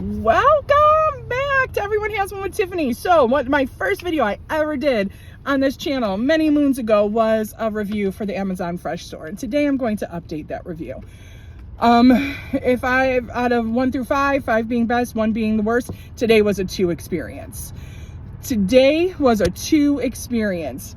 Welcome back to Everyone Has One with Tiffany. So what my first video I ever did on this channel many moons ago was a review for the Amazon Fresh store, and today I'm going to update that review. If I, out of 1 through 5, 5 being best, 1 being the worst, today was a 2 experience. Today was a 2 experience.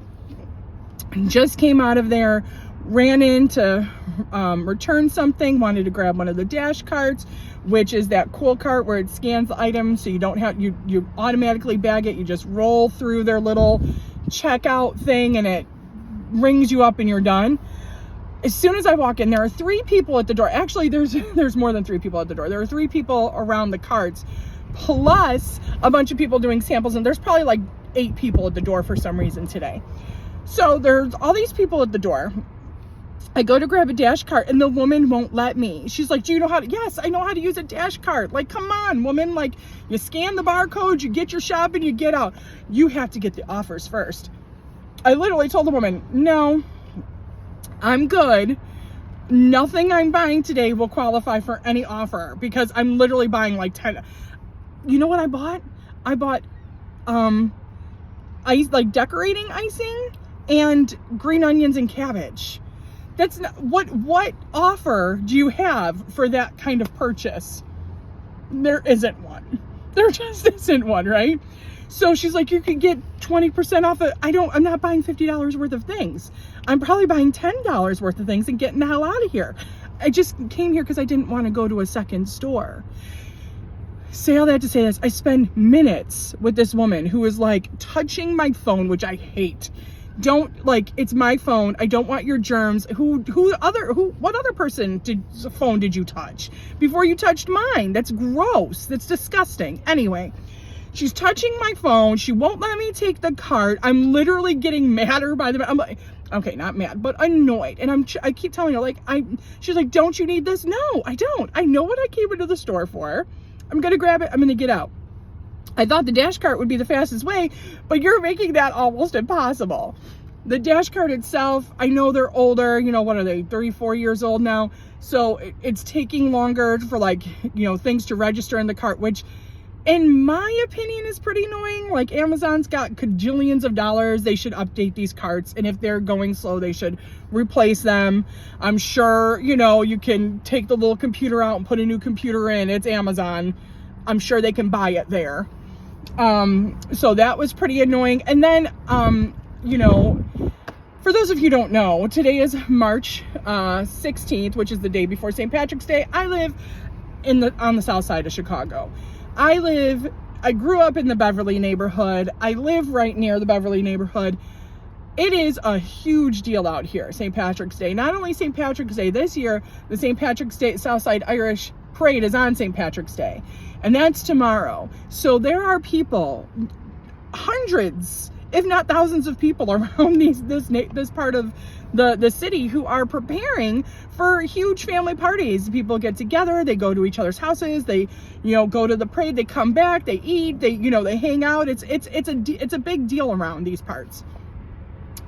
Just came out of there, ran in to return something, wanted to grab one of the dash carts, which is that cool cart where it scans the item so you don't have, you automatically bag it, you just roll through their little checkout thing and it rings you up and you're done. As soon as I walk in, there are 3 people at the door. Actually, there's more than 3 people at the door. There are 3 people around the carts, plus a bunch of people doing samples, and there's probably like 8 people at the door for some reason today. So there's all these people at the door. I go to grab a dash cart and the woman won't let me. She's like, do you know how to? Yes, I know how to use a dash cart. Like, come on, woman. Like, you scan the barcode, you get your shopping, you get out. You have to get the offers first. I literally told the woman, no, I'm good. Nothing I'm buying today will qualify for any offer because I'm literally buying like 10. You know what I bought? I bought ice, like decorating icing and green onions and cabbage. That's not what offer do you have for that kind of purchase? There isn't one. There just isn't one, right? So she's like, you could get 20% off it. I'm not buying $50 worth of things. I'm probably buying $10 worth of things and getting the hell out of here. I just came here because I didn't want to go to a second store. Say all that to say this. I spend minutes with this woman who is like touching my phone, which I hate. Don't, like, it's my phone. I don't want your germs. What other person's phone did you touch before you touched mine? That's gross. That's disgusting. Anyway, she's touching my phone. She won't let me take the cart. I'm literally getting madder by the minute. I'm like, okay, not mad, but annoyed. And I keep telling her, like, she's like, don't you need this? No, I don't. I know what I came into the store for. I'm going to grab it. I'm going to get out. I thought the dash cart would be the fastest way, but you're making that almost impossible. The dash cart itself, I know they're older, you know, what are they, 34 years old now? So it's taking longer for, like, you know, things to register in the cart, which in my opinion is pretty annoying. Like, Amazon's got cajillions of dollars. They should update these carts. And if they're going slow, they should replace them. I'm sure, you know, you can take the little computer out and put a new computer in. It's Amazon. I'm sure they can buy it there. So that was pretty annoying. And then, you know, for those of you who don't know, today is March 16th, which is the day before St. Patrick's Day. I live on the south side of Chicago. I grew up in the Beverly neighborhood. I live right near the Beverly neighborhood. It is a huge deal out here, St. Patrick's Day. Not only St. Patrick's Day this year, the St. Patrick's Day Southside Irish Parade is on St. Patrick's Day, and that's tomorrow. So there are people, hundreds, if not thousands of people around this part of the city who are preparing for huge family parties. People get together, they go to each other's houses, they, you know, go to the parade, they come back, they eat, they, you know, they hang out. It's a big deal around these parts.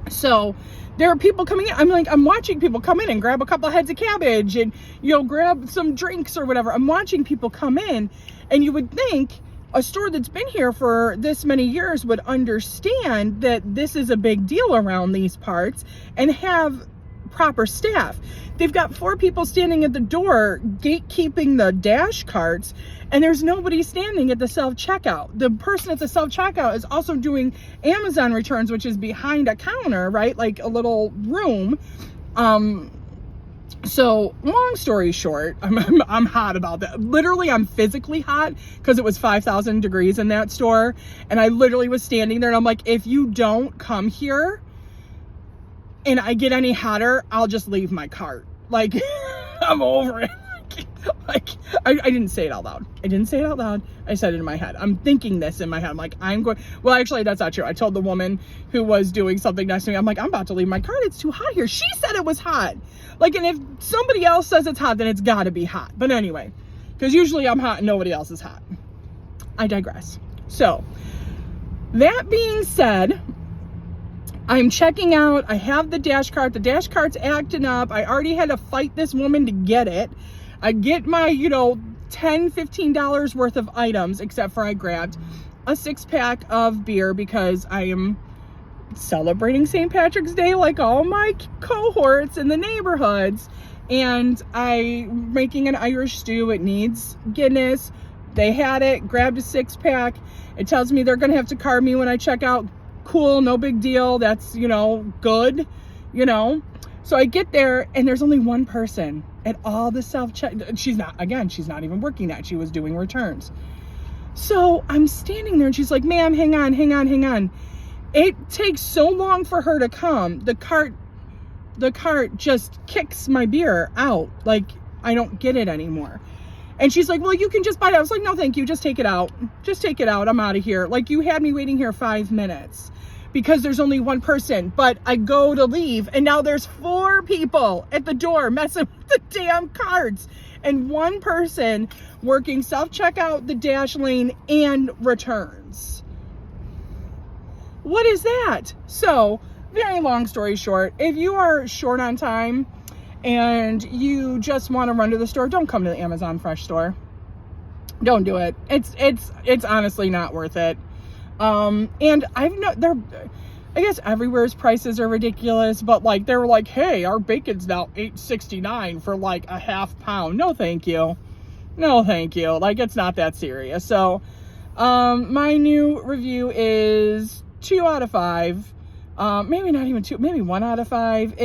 So there are people coming in. I'm watching people come in and grab a couple of heads of cabbage and, you know, grab some drinks or whatever. I'm watching people come in, and you would think a store that's been here for this many years would understand that this is a big deal around these parts and have proper staff. They've got 4 people standing at the door gatekeeping the dash carts, and there's nobody standing at the self-checkout. The person at the self-checkout is also doing Amazon returns, which is behind a counter, right? Like a little room. So long story short, I'm hot about that. Literally, I'm physically hot because it was 5,000 degrees in that store. And I literally was standing there and I'm like, if you don't come here and I get any hotter, I'll just leave my cart. Like, I'm over it. Like, I didn't say it out loud. I said it in my head. I'm thinking this in my head. I'm like, well, actually, that's not true. I told the woman who was doing something next to me, I'm like, I'm about to leave my cart. It's too hot here. She said it was hot. Like, and if somebody else says it's hot, then it's got to be hot. But anyway, because usually I'm hot and nobody else is hot. I digress. So, that being said, I'm checking out. I have the dash cart. The dash cart's acting up. I already had to fight this woman to get it. I get my, $10-15 worth of items, except for I grabbed a 6-pack of beer because I am celebrating St. Patrick's Day like all my cohorts in the neighborhoods, and I'm making an Irish stew. It needs Guinness. They had it, grabbed a 6-pack. It tells me they're gonna have to card me when I check out. Cool, no big deal. That's, you know, good, you know. So I get there and there's only one person at all the self-check. She's not even working that. She was doing returns. So I'm standing there and she's like, ma'am, hang on. It takes so long for her to come. The cart just kicks my beer out. Like, I don't get it anymore. And she's like, well, you can just buy it. I was like, no, thank you. Just take it out. I'm out of here. Like, you had me waiting here 5 minutes because there's only one person. But I go to leave and now there's 4 people at the door messing with the damn carts. And one person working self-checkout, the dash lane, and returns. What is that? So, very long story short, if you are short on time and you just want to run to the store, don't come to the Amazon Fresh store. Don't do it. It's honestly not worth it. And I guess everywhere's prices are ridiculous, but like they were like, hey, our bacon's now $8.69 for like a half pound. No, thank you. Like, it's not that serious. So, my new review is 2 out of 5. Maybe not even 2, maybe 1 out of 5.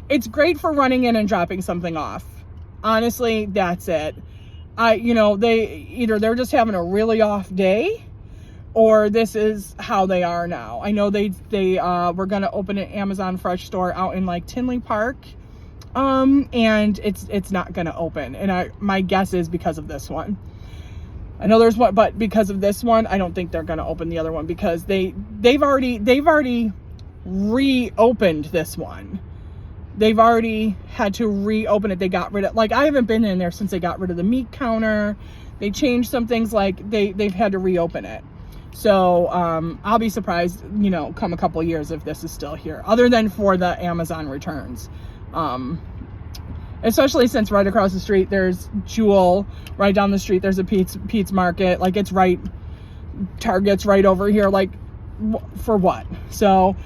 It's great for running in and dropping something off. Honestly, that's it. They're just having a really off day, or this is how they are now. I know they were going to open an Amazon Fresh store out in like Tinley Park. And it's not going to open. And my guess is because of this one. I know there's one, but because of this one, I don't think they're going to open the other one because they've already reopened this one. They've already had to reopen it. They got rid of, like, I haven't been in there since they got rid of the meat counter. They changed some things, like they've had to reopen it. So, I'll be surprised, come a couple years if this is still here, other than for the Amazon returns. Especially since right across the street there's Jewel, right down the street there's a Pete's Market, like it's right, Target's right over here, like for what? So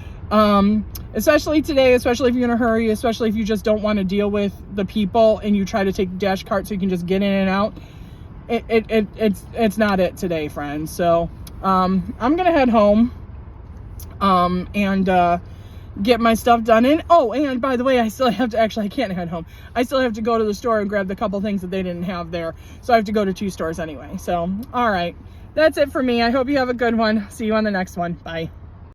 especially today, especially if you're in a hurry, especially if you just don't want to deal with the people and you try to take the dash cart so you can just get in and out, it's not it today, friends. So I'm gonna head home and get my stuff done in. Oh, and by the way, I can't head home. I still have to go to the store and grab the couple things that they didn't have there. So I have to go to 2 stores anyway. So, all right. That's it for me. I hope you have a good one. See you on the next one. Bye.